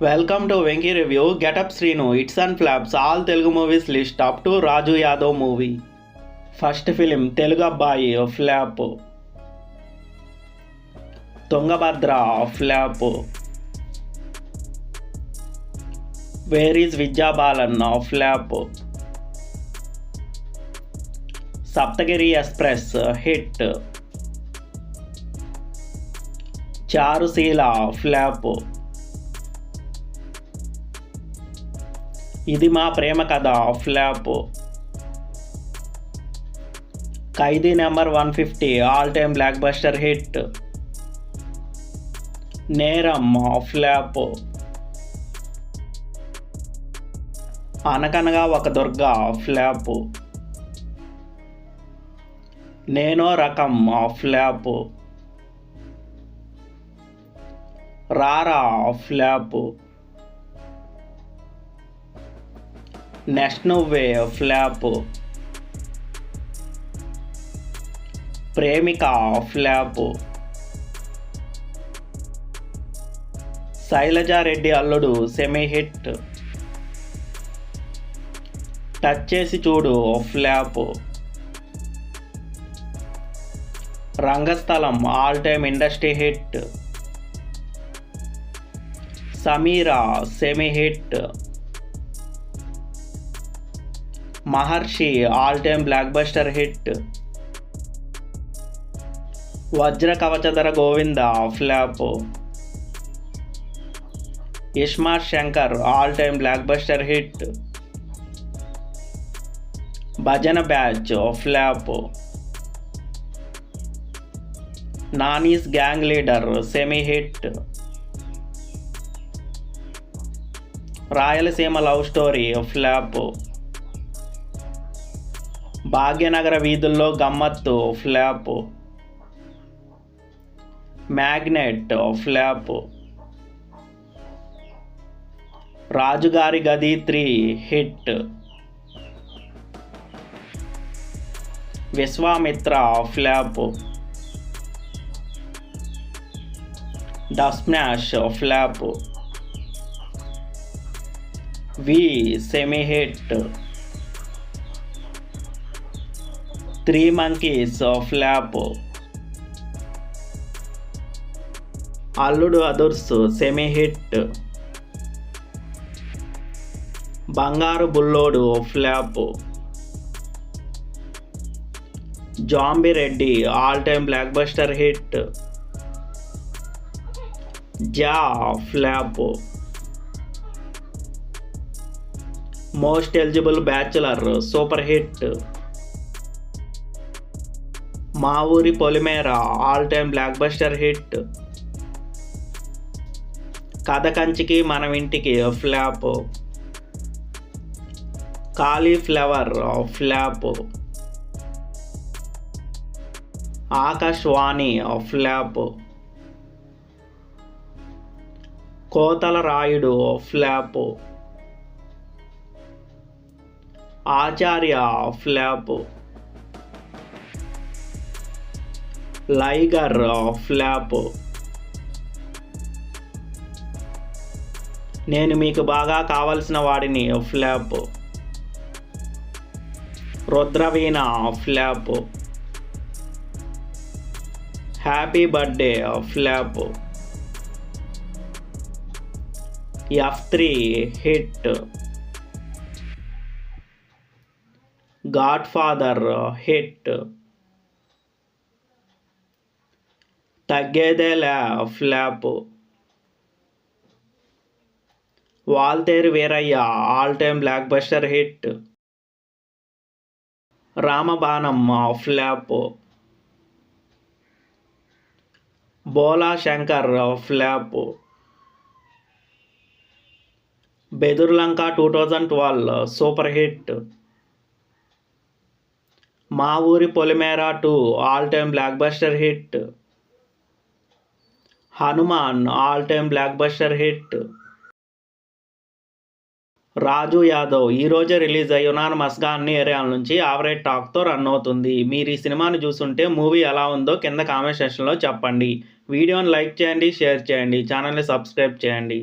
Welcome to Venky review. Getup Srinu hits and flops all Telugu movies list up to Raju Yadav movie. First film Telugu అబ్బాయి flop. Tungabhadra flop. Where is Vidya Balan flop. Saptagiri express hit. Charusheela flop. ఇది మా ప్రేమ కథ flop. ఖైదీ number 150 all time block buster hit. నేరం flop. అనకనగా ఒక Durga flop. నేనో రకం flop. రారా flop. Next నువ్వే ఫ్లాప్. ప్రేమిక ఫ్లాప్. శైలజారెడ్డి అల్లుడు సెమీ హిట్. టచ్ చేసి చూడు flop. Rangasthalam all time industry hit. Sameera semi hit. Maharshi all time block buster hit. Vajra Kavachadhara Govinda flop. Ismart Shankar all time block buster hit. భజన batch flop. Nani's gang leader semi hit. Rayalaseema love story flop. భాగ్యనగర వీధుల్లో గమ్మత్తు flop. Magnet flop. రాజుగారి గది 3 hit. Vishwamitra flop. డస్మ్యాష్ flop. V semi hit. 3 monkeys flop. అల్లుడు అదుర్స్ semi hit. బంగారు బుల్లోడు flop. Zombie Reddy all time block buster hit. జా flop. Most eligible bachelor super hit. మా ఊరి పొలిమేర all time block buster hit. కథ కంచికి మనం ఇంటికి flop. Cauliflower flop. Aakashavaani flop. కోతల రాయుడు flop. Acharya flop. Liger flop. నేను మీకు బాగా కావలసిన వాడిని flop. Rudraveena flop. Happy birthday flop. F3 hit. God father hit. తగ్గేదేలా flop. Waltair Veerayya all time block buster hit. Ramabanam flop. Bhola Shankar flop. Bedurulanka 2012 super hit. మా ఊరి పొలిమేర 2 all time block buster hit. Hanuman all time block buster hit. Raju Yadav ఈరోజే release అయ్యి యునానిమస్గా అన్ని ఏరియాల నుంచి average టాక్తో run అవుతుంది. మీరు ఈ సినిమాని చూస్తుంటే మూవీ ఎలా ఉందో కింద కామెంట్ సెక్షన్లో చెప్పండి. వీడియోని లైక్ చేయండి, షేర్ చేయండి, ఛానల్ని సబ్స్క్రైబ్ చేయండి.